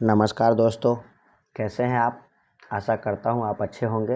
नमस्कार दोस्तों, कैसे हैं आप। आशा करता हूं आप अच्छे होंगे।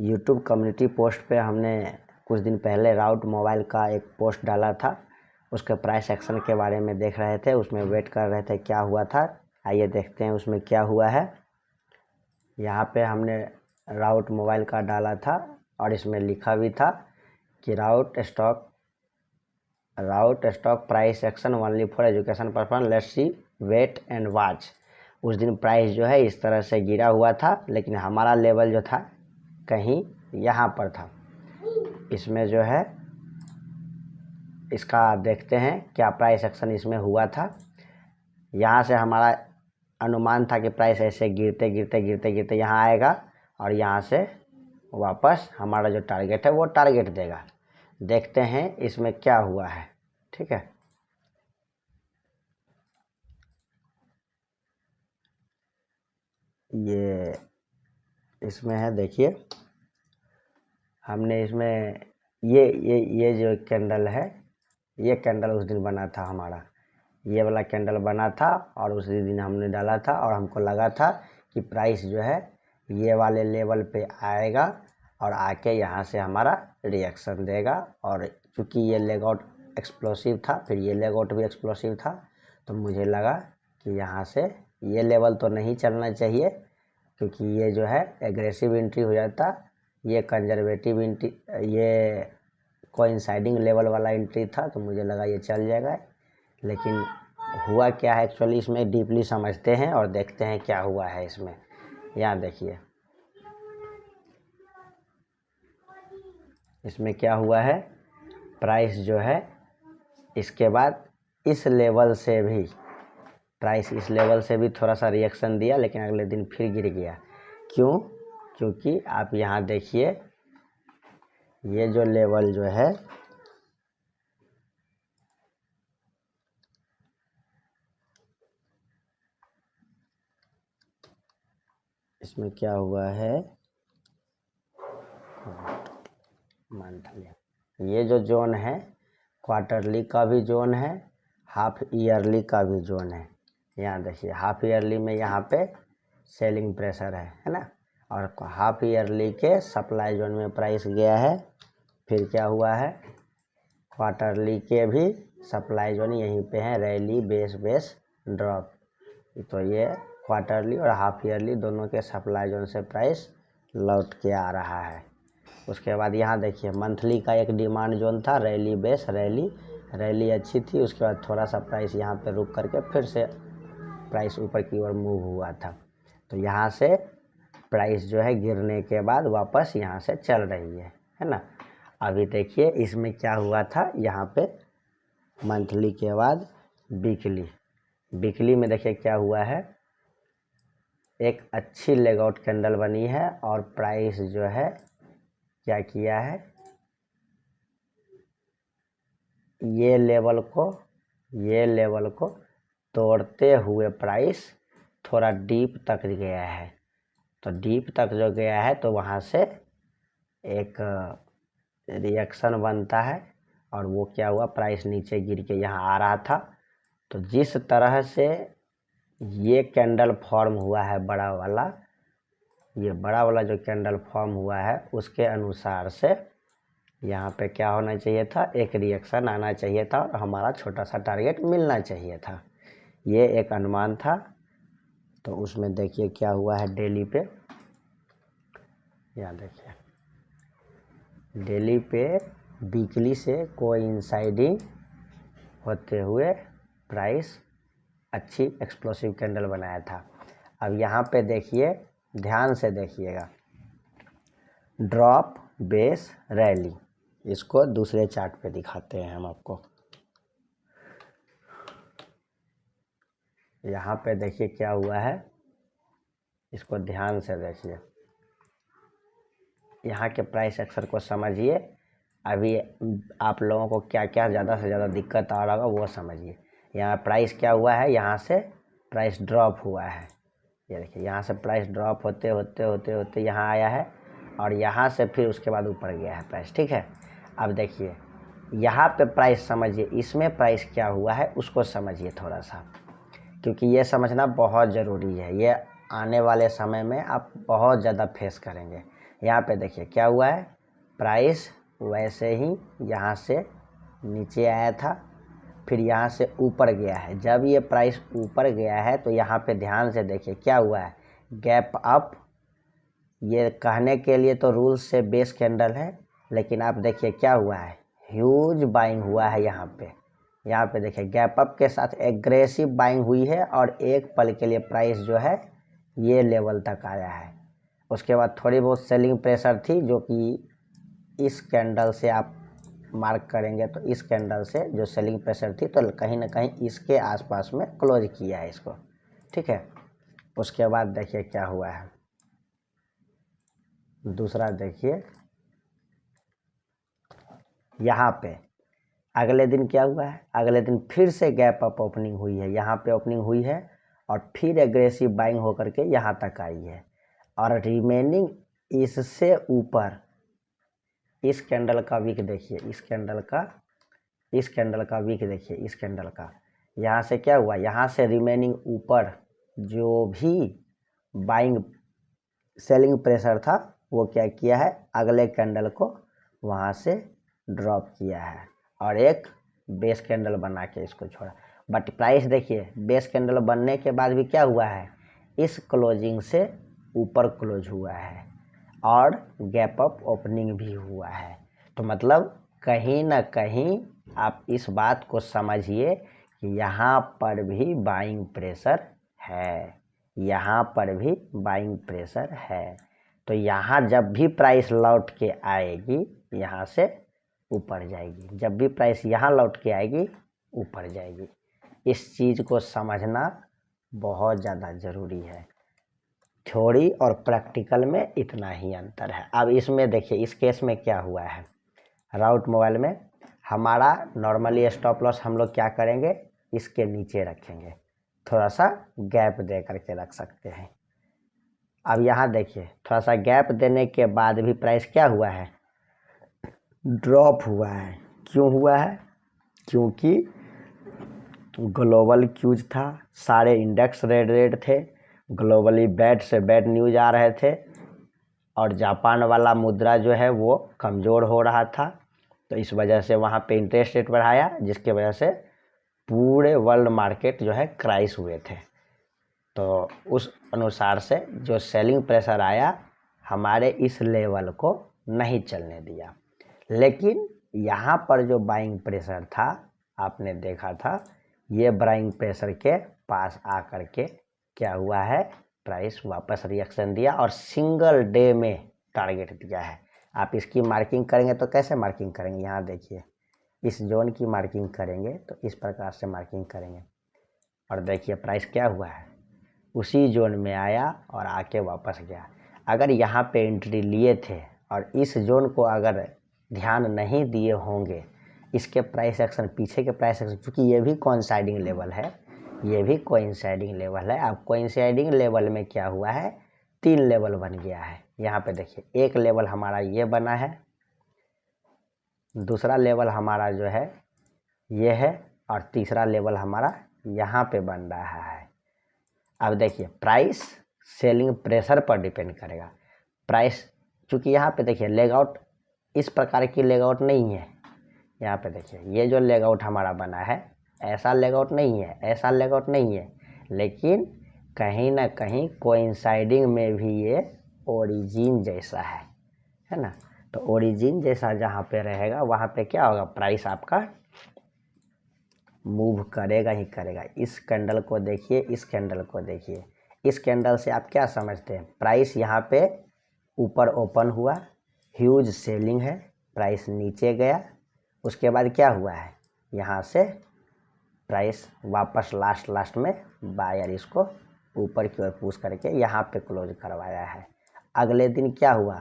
यूट्यूब कम्युनिटी पोस्ट पे हमने कुछ दिन पहले राउट मोबाइल का एक पोस्ट डाला था। उसके प्राइस एक्शन के बारे में देख रहे थे, उसमें वेट कर रहे थे क्या हुआ था। आइए देखते हैं उसमें क्या हुआ है। यहाँ पे हमने राउट मोबाइल का डाला था और इसमें लिखा भी था कि route stock price action only for education purpose, let's see wait and watch. उस दिन प्राइस जो है इस तरह से गिरा हुआ था, लेकिन हमारा लेवल जो था कहीं यहाँ पर था। इसमें जो है इसका देखते हैं क्या प्राइस एक्शन इसमें हुआ था। यहाँ से हमारा अनुमान था कि प्राइस ऐसे गिरते गिरते गिरते गिरते यहाँ आएगा और यहाँ से वापस हमारा जो टारगेट है वो टारगेट देगा। देखते हैं इसमें क्या हुआ है। ठीक है, ये इसमें है, देखिए हमने इसमें ये जो कैंडल है, ये कैंडल उस दिन बना था हमारा, ये वाला कैंडल बना था और उसी दिन हमने डाला था और हमको लगा था कि प्राइस जो है ये वाले लेवल पे आएगा और आके यहाँ से हमारा रिएक्शन देगा। और चूँकि ये लेग आउट एक्सप्लोसिव था, फिर ये लेग आउट भी एक्सप्लोसिव था, तो मुझे लगा कि यहाँ से ये लेवल तो नहीं चलना चाहिए, क्योंकि ये जो है एग्रेसिव एंट्री हो जाता, ये कंजर्वेटिव एंट्री, ये कोइंसाइडिंग लेवल वाला एंट्री था, तो मुझे लगा ये चल जाएगा। लेकिन हुआ क्या है एक्चुअली, इसमें डीपली समझते हैं और देखते हैं क्या हुआ है इसमें। यहाँ देखिए इसमें क्या हुआ है। प्राइस जो है इसके बाद इस लेवल से भी थोड़ा सा रिएक्शन दिया, लेकिन अगले दिन फिर गिर गया। क्यों? क्योंकि आप यहाँ देखिए ये जो लेवल जो है इसमें क्या हुआ है, मंथली, ये जो जोन है क्वार्टरली का भी जोन है, हाफ ईयरली का भी जोन है। यहाँ देखिए हाफ ईयरली में यहाँ पे सेलिंग प्रेशर है ना, और हाफ ईयरली के सप्लाई जोन में प्राइस गया है। फिर क्या हुआ है, क्वार्टरली के भी सप्लाई जोन यहीं पे है, रैली बेस ड्रॉप। तो ये क्वार्टरली और हाफ ईयरली दोनों के सप्लाई जोन से प्राइस लौट के आ रहा है। उसके बाद यहाँ देखिए मंथली का एक डिमांड जोन था, रैली बेस, रैली अच्छी थी। उसके बाद थोड़ा सा प्राइस यहाँ पे रुक करके फिर से प्राइस ऊपर की ओर मूव हुआ था। तो यहाँ से प्राइस जो है गिरने के बाद वापस यहाँ से चल रही है ना। अभी देखिए इसमें क्या हुआ था, यहाँ पे मंथली के बाद वीकली में देखिए क्या हुआ है। एक अच्छी लेग आउट कैंडल बनी है और प्राइस जो है क्या किया है, ये लेवल को तोड़ते हुए प्राइस थोड़ा डीप तक गया है। तो डीप तक जो गया है तो वहाँ से एक रिएक्शन बनता है और वो क्या हुआ, प्राइस नीचे गिर के यहाँ आ रहा था। तो जिस तरह से ये कैंडल फॉर्म हुआ है ये बड़ा वाला जो कैंडल फॉर्म हुआ है, उसके अनुसार से यहाँ पे क्या होना चाहिए था, एक रिएक्शन आना चाहिए था और हमारा छोटा सा टारगेट मिलना चाहिए था। ये एक अनुमान था। तो उसमें देखिए क्या हुआ है डेली पे, यहाँ देखिए डेली पे वीकली से कोइंसाइडिंग होते हुए प्राइस अच्छी एक्सप्लोसिव कैंडल बनाया था। अब यहाँ पे देखिए, ध्यान से देखिएगा, ड्रॉप बेस रैली, इसको दूसरे चार्ट पे दिखाते हैं हम आपको। यहाँ पे देखिए क्या हुआ है, इसको ध्यान से देखिए, यहाँ के प्राइस एक्शन को समझिए। अभी आप लोगों को क्या क्या ज़्यादा से ज़्यादा दिक्कत आ रहा होगा वो समझिए। यहाँ प्राइस क्या हुआ है, यहाँ से प्राइस ड्रॉप हुआ है। ये देखिए यहाँ से प्राइस ड्रॉप होते होते यहाँ आया है और यहाँ से फिर उसके बाद ऊपर गया है प्राइस। ठीक है, अब देखिए यहाँ पे प्राइस समझिए, इसमें प्राइस क्या हुआ है उसको समझिए थोड़ा सा। क्योंकि ये समझना बहुत ज़रूरी है, ये आने वाले समय में आप बहुत ज़्यादा फेस करेंगे। यहाँ पे देखिए क्या हुआ है, प्राइस वैसे ही यहाँ से नीचे आया था, फिर यहाँ से ऊपर गया है। जब ये प्राइस ऊपर गया है तो यहाँ पे ध्यान से देखिए क्या हुआ है, गैप अप। ये कहने के लिए तो रूल्स से बेस कैंडल है, लेकिन आप देखिए क्या हुआ है, ह्यूज बाइंग हुआ है यहाँ पे। यहाँ पे देखिए गैप अप के साथ एग्रेसिव बाइंग हुई है और एक पल के लिए प्राइस जो है ये लेवल तक आया है। उसके बाद थोड़ी बहुत सेलिंग प्रेशर थी, जो कि इस कैंडल से आप मार्क करेंगे तो इस कैंडल से जो सेलिंग प्रेशर थी तो कहीं ना कहीं इसके आसपास में क्लोज किया है इसको, ठीक है। उसके बाद देखिए क्या हुआ है, दूसरा देखिए यहाँ पे अगले दिन क्या हुआ है, अगले दिन फिर से गैप अप ओपनिंग हुई है, यहाँ पे ओपनिंग हुई है और फिर एग्रेसिव बाइंग होकर के यहाँ तक आई है और रिमेनिंग इससे ऊपर इस कैंडल का वीक देखिए, इस कैंडल का वीक देखिए, इस कैंडल का यहाँ से क्या हुआ, यहाँ से रिमेनिंग ऊपर जो भी बाइंग सेलिंग प्रेशर था वो क्या किया है, अगले कैंडल को वहाँ से ड्रॉप किया है और एक बेस कैंडल बना के इसको छोड़ा। बट प्राइस देखिए बेस कैंडल बनने के बाद भी क्या हुआ है, इस क्लोजिंग से ऊपर क्लोज हुआ है और गैप अप ओपनिंग भी हुआ है। तो मतलब कहीं ना कहीं आप इस बात को समझिए कि यहाँ पर भी बाइंग प्रेशर है, यहाँ पर भी बाइंग प्रेशर है। तो यहाँ जब भी प्राइस लौट के आएगी यहाँ से ऊपर जाएगी, जब भी प्राइस यहाँ लौट के आएगी ऊपर जाएगी। इस चीज़ को समझना बहुत ज़्यादा ज़रूरी है। थ्योरी और प्रैक्टिकल में इतना ही अंतर है। अब इसमें देखिए इस केस में क्या हुआ है, राउट मोबाइल में हमारा नॉर्मली स्टॉप लॉस हम लोग क्या करेंगे, इसके नीचे रखेंगे, थोड़ा सा गैप दे करके रख सकते हैं। अब यहाँ देखिए थोड़ा सा गैप देने के बाद भी प्राइस क्या हुआ है, ड्रॉप हुआ है। क्यों हुआ है, क्योंकि ग्लोबल क्यूज था, सारे इंडेक्स रेड थे, ग्लोबली बैड से बैड न्यूज आ रहे थे और जापान वाला मुद्रा जो है वो कमज़ोर हो रहा था। तो इस वजह से वहाँ पे इंटरेस्ट रेट बढ़ाया, जिसके वजह से पूरे वर्ल्ड मार्केट जो है क्राइस हुए थे। तो उस अनुसार से जो सेलिंग प्रेशर आया हमारे इस लेवल को नहीं चलने दिया। लेकिन यहाँ पर जो बाइंग प्रेशर था आपने देखा था, ये बाइंग प्रेशर के पास आकर के क्या हुआ है, प्राइस वापस रिएक्शन दिया और सिंगल डे में टारगेट दिया है। आप इसकी मार्किंग करेंगे तो कैसे मार्किंग करेंगे, यहाँ देखिए इस जोन की मार्किंग करेंगे तो इस प्रकार से मार्किंग करेंगे और देखिए प्राइस क्या हुआ है, उसी जोन में आया और आके वापस गया। अगर यहाँ पे एंट्री लिए थे और इस जोन को अगर ध्यान नहीं दिए होंगे, इसके प्राइस एक्शन पीछे के प्राइस एक्शन, क्योंकि ये भी कोइंसाइडिंग लेवल है, ये भी कोइंसाइडिंग लेवल है। अब कोइंसाइडिंग लेवल में क्या हुआ है, 3 लेवल बन गया है। यहाँ पे देखिए एक लेवल हमारा ये बना है, दूसरा लेवल हमारा जो है ये है और तीसरा लेवल हमारा यहाँ पे बन रहा है। अब देखिए प्राइस सेलिंग प्रेशर पर डिपेंड करेगा। प्राइस चूँकि यहाँ पे देखिए लेगआउट इस प्रकार की लेगआउट नहीं है, यहाँ पे देखिए ये जो लेगआउट हमारा बना है ऐसा लेगआउट नहीं है, ऐसा लेगआउट नहीं है, लेकिन कहीं ना कहीं कोइंसाइडिंग में भी ये ओरिजिन जैसा है ना। तो ओरिजिन जैसा जहाँ पे रहेगा वहाँ पे क्या होगा, प्राइस आपका मूव करेगा ही करेगा। इस कैंडल को देखिए, इस कैंडल को देखिए, इस कैंडल से आप क्या समझते हैं, प्राइस यहाँ पे ऊपर ओपन हुआ, ह्यूज सेलिंग है, प्राइस नीचे गया, उसके बाद क्या हुआ है, यहाँ से प्राइस वापस लास्ट में बायर इसको ऊपर की ओर पुश करके यहाँ पे क्लोज करवाया है। अगले दिन क्या हुआ,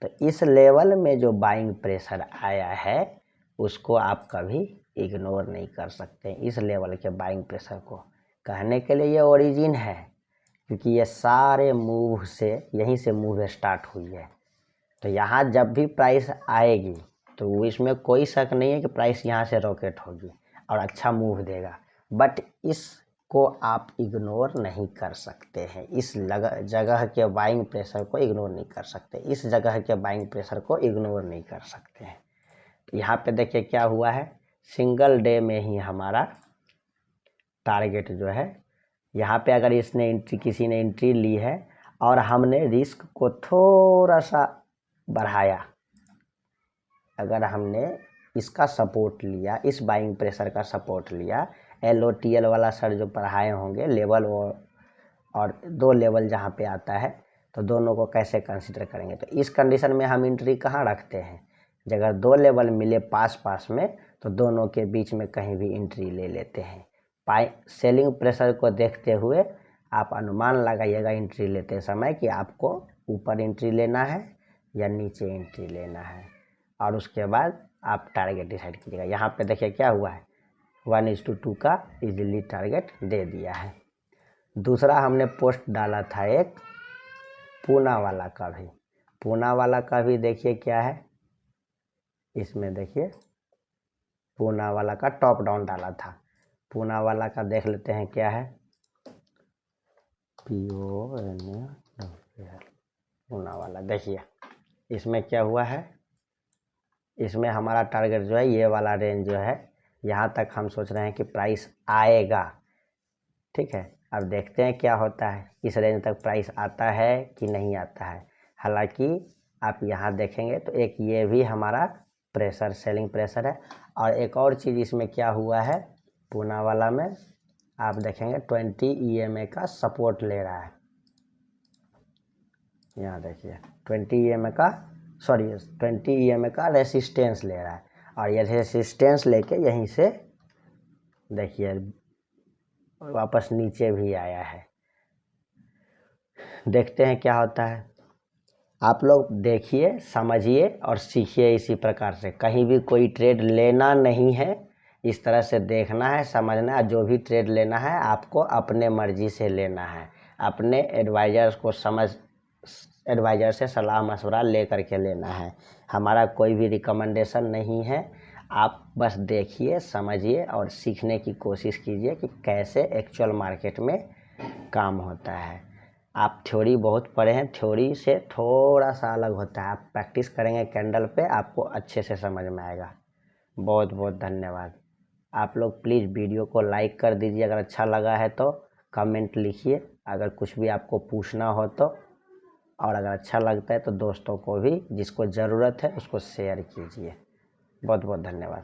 तो इस लेवल में जो बाइंग प्रेशर आया है उसको आप कभी इग्नोर नहीं कर सकते। इस लेवल के बाइंग प्रेशर को कहने के लिए ये ओरिजिन है, क्योंकि ये सारे मूव से यहीं से मूव स्टार्ट हुई है। तो यहाँ जब भी प्राइस आएगी तो इसमें कोई शक नहीं है कि प्राइस यहाँ से रॉकेट होगी और अच्छा मूव देगा। बट इस को आप इग्नोर नहीं कर सकते हैं। इस जगह के बाइंग प्रेशर को इग्नोर नहीं कर सकते, इस जगह के बाइंग प्रेशर को इग्नोर नहीं कर सकते हैं। तो यहाँ पे देखिए क्या हुआ है, सिंगल डे में ही हमारा टारगेट जो है, यहाँ पे अगर इसने एंट्री, किसी ने एंट्री ली है और हमने रिस्क को थोड़ा सा बढ़ाया, अगर हमने इसका सपोर्ट लिया, इस बाइंग प्रेशर का सपोर्ट लिया, LOTL वाला सर जो पढ़ाए होंगे लेवल और 2 लेवल जहाँ पे आता है, तो दोनों को कैसे कंसिडर करेंगे। तो इस कंडीशन में हम एंट्री कहाँ रखते हैं, अगर 2 लेवल मिले पास में तो दोनों के बीच में कहीं भी एंट्री ले लेते हैं। सेलिंग प्रेशर को देखते हुए आप अनुमान लगाइएगा एंट्री लेते समय कि आपको ऊपर एंट्री लेना है या नीचे एंट्री लेना है, और उसके बाद आप टारगेट डिसाइड कीजिएगा। यहाँ पे देखिए क्या हुआ है, 1:2 का इजीली टारगेट दे दिया है। दूसरा हमने पोस्ट डाला था एक पूना वाला का भी, पूना वाला का भी देखिए क्या है, इसमें देखिए पूना वाला का टॉप डाउन डाला था। पूना वाला का देख लेते हैं क्या है, PONA, पूना वाला देखिए इसमें क्या हुआ है, इसमें हमारा टारगेट जो है ये वाला रेंज जो है, यहाँ तक हम सोच रहे हैं कि प्राइस आएगा। ठीक है, अब देखते हैं क्या होता है, इस रेंज तक प्राइस आता है कि नहीं आता है। हालांकि आप यहाँ देखेंगे तो एक ये भी हमारा प्रेशर, सेलिंग प्रेशर है। और एक और चीज़ इसमें क्या हुआ है, पूना वाला में आप देखेंगे 20 EMA का सपोर्ट ले रहा है। यहाँ देखिए 20 EMA का रेसिस्टेंस ले रहा है, और ये रेसिस्टेंस लेके यहीं से देखिए वापस नीचे भी आया है। देखते हैं क्या होता है। आप लोग देखिए, समझिए और सीखिए इसी प्रकार से। कहीं भी कोई ट्रेड लेना नहीं है, इस तरह से देखना है, समझना है। जो भी ट्रेड लेना है आपको अपने मर्जी से लेना है, अपने एडवाइज़र से सलाह मशवरा ले करके लेना है। हमारा कोई भी रिकमेंडेशन नहीं है। आप बस देखिए, समझिए और सीखने की कोशिश कीजिए कि कैसे एक्चुअल मार्केट में काम होता है। आप थ्योरी बहुत पढ़े हैं, थ्योरी से थोड़ा सा अलग होता है। आप प्रैक्टिस करेंगे कैंडल पे, आपको अच्छे से समझ में आएगा। बहुत बहुत धन्यवाद। आप लोग प्लीज़ वीडियो को लाइक कर दीजिए, अगर अच्छा लगा है तो कमेंट लिखिए, अगर कुछ भी आपको पूछना हो तो, और अगर अच्छा लगता है तो दोस्तों को भी जिसको ज़रूरत है उसको शेयर कीजिए। बहुत बहुत धन्यवाद।